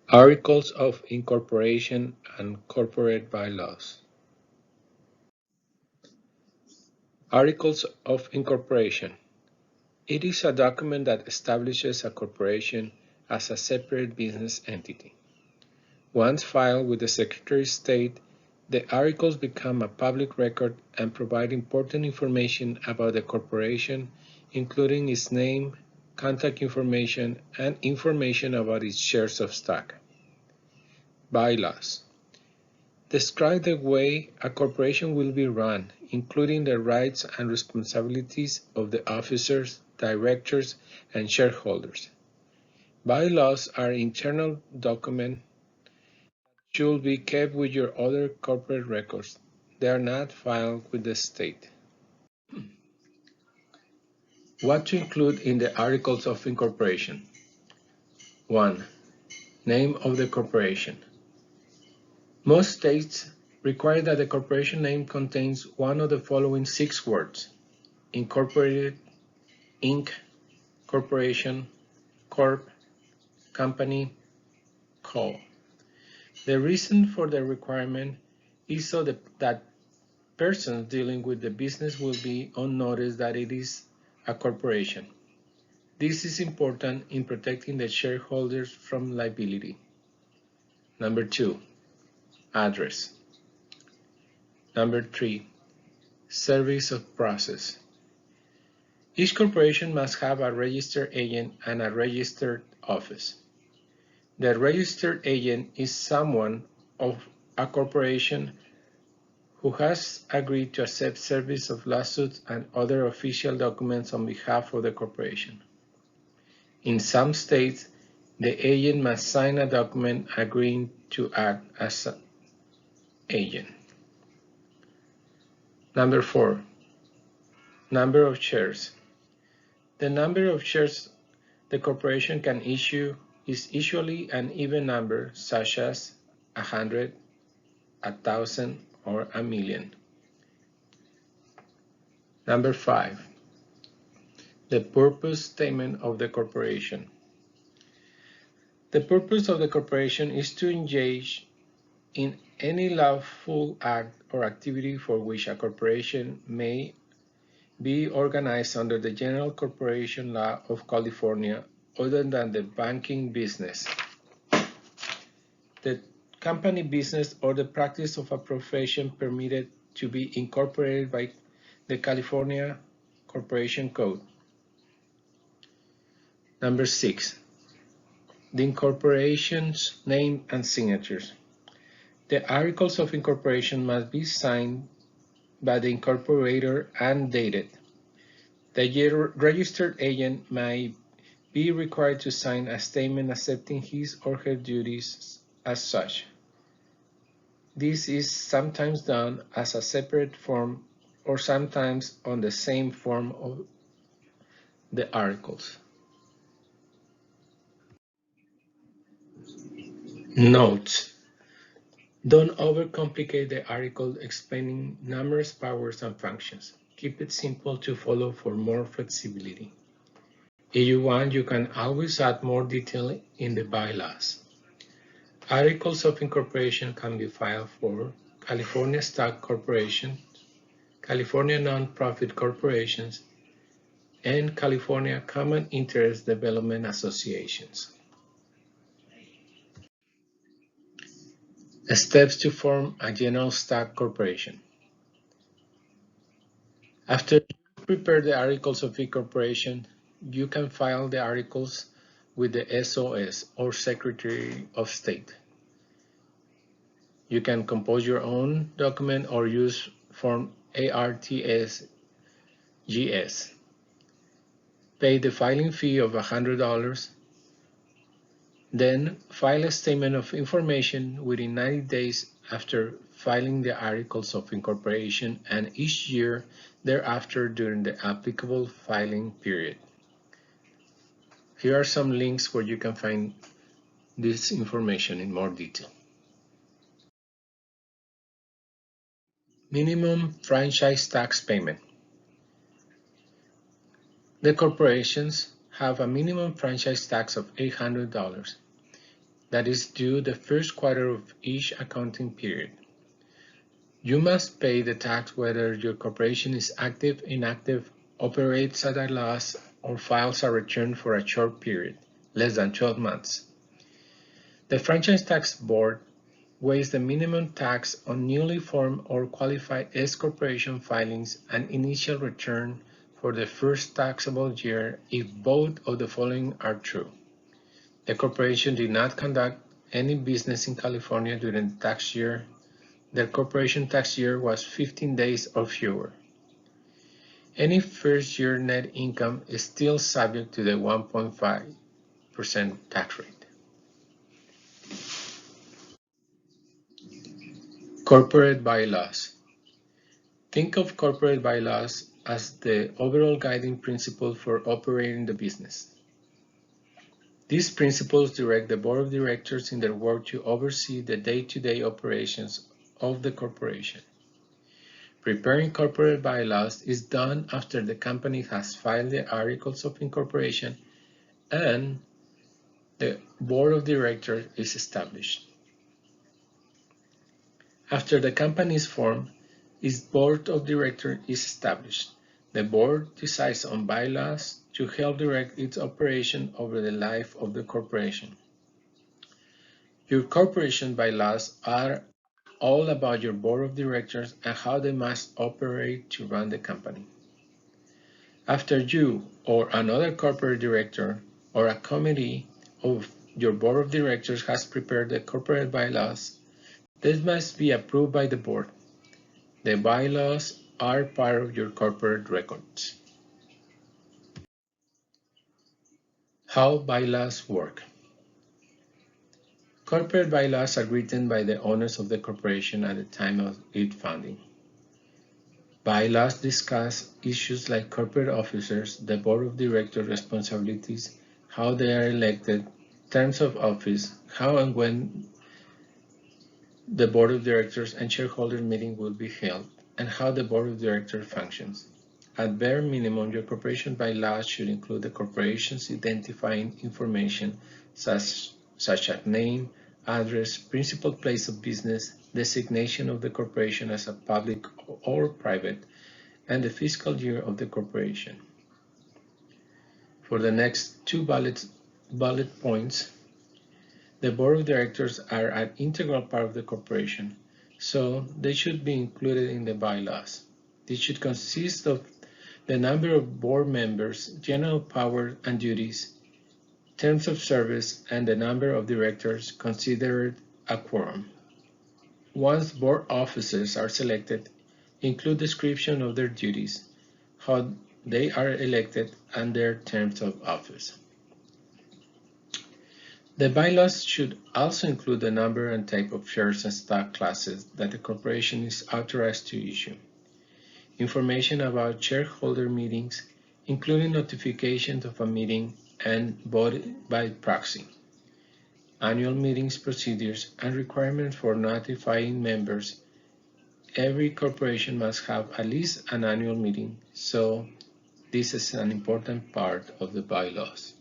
Articles of Incorporation and Corporate Bylaws. Articles of Incorporation. It is a document that establishes a corporation as a separate business entity. Once filed with the Secretary of State, the articles become a public record and provide important information about the corporation, including its name, contact information, and information about its shares of stock. Bylaws describe the way a corporation will be run, including the rights and responsibilities of the officers, directors, and shareholders. Bylaws are internal documents that should be kept with your other corporate records. They are not filed with the state. What to include in the Articles of Incorporation? 1. Name of the corporation. Most states require that the corporation name contains one of the following 6 words: Incorporated, Inc., Corporation, Corp., Company, Co. The reason for the requirement is so that persons dealing with the business will be on notice that it is a corporation. This is important in protecting the shareholders from liability. Number 2, address. Number 3, service of process. Each corporation must have a registered agent and a registered office. The registered agent is someone of a corporation who has agreed to accept service of lawsuits and other official documents on behalf of the corporation. In some states, the agent must sign a document agreeing to act as an agent. Number 4, number of shares. The number of shares the corporation can issue is usually an even number, such as 100, 1,000, or 1,000,000. Number 5, the purpose statement of the corporation. The purpose of the corporation is to engage in any lawful act or activity for which a corporation may be organized under the General Corporation Law of California other than the banking business, the company business, or the practice of a profession permitted to be incorporated by the California Corporation Code. Number 6, the incorporation's name and signatures. The Articles of Incorporation must be signed by the incorporator and dated. The registered agent may be required to sign a statement accepting his or her duties as such. This is sometimes done as a separate form or sometimes on the same form of the articles. Notes: don't overcomplicate the article explaining numerous powers and functions. Keep it simple to follow for more flexibility. If you want, you can always add more detail in the bylaws. Articles of Incorporation can be filed for California Stock Corporation, California Nonprofit Corporations, and California Common Interest Development Associations. Steps to form a general stock corporation. After you prepare the Articles of Incorporation, you can file the articles with the SOS or Secretary of State. You can compose your own document or use Form ARTS-GS. Pay the filing fee of $100. Then file a statement of information within 90 days after filing the Articles of Incorporation and each year thereafter during the applicable filing period. Here are some links where you can find this information in more detail. Minimum franchise tax payment. The corporations have a minimum franchise tax of $800. that is due the first quarter of each accounting period. You must pay the tax whether your corporation is active, inactive, operates at a loss, or files a return for a short period, less than 12 months. The Franchise Tax Board weighs the minimum tax on newly formed or qualified S-corporation filings and initial return for the first taxable year if both of the following are true. The corporation did not conduct any business in California during the tax year. Their corporation tax year was 15 days or fewer. Any first-year net income is still subject to the 1.5% tax rate. Corporate bylaws. Think of corporate bylaws as the overall guiding principle for operating the business. These principles direct the board of directors in their work to oversee the day-to-day operations of the corporation. Preparing corporate bylaws is done after the company has filed the articles of incorporation and the board of directors is established. After the company is formed, its board of directors is established. The board decides on bylaws to help direct its operation over the life of the corporation. Your corporation bylaws are all about your board of directors and how they must operate to run the company. After you or another corporate director or a committee of your board of directors has prepared the corporate bylaws, this must be approved by the board. The bylaws are part of your corporate records. How bylaws work. Corporate bylaws are written by the owners of the corporation at the time of its founding. Bylaws discuss issues like corporate officers, the board of directors' responsibilities, how they are elected, terms of office, how and when the board of directors and shareholder meeting will be held, and how the board of directors functions. At bare minimum, your corporation bylaws should include the corporation's identifying information such as name, address, principal place of business, designation of the corporation as a public or private, and the fiscal year of the corporation. For the next two bullet points, the board of directors are an integral part of the corporation, so they should be included in the bylaws. This should consist of the number of board members, general powers and duties, terms of service, and the number of directors considered a quorum. Once board officers are selected, include description of their duties, how they are elected, and their terms of office. The bylaws should also include the number and type of shares and stock classes that the corporation is authorized to issue, information about shareholder meetings, including notifications of a meeting and vote by proxy, annual meetings procedures, and requirements for notifying members. Every corporation must have at least an annual meeting, so this is an important part of the bylaws.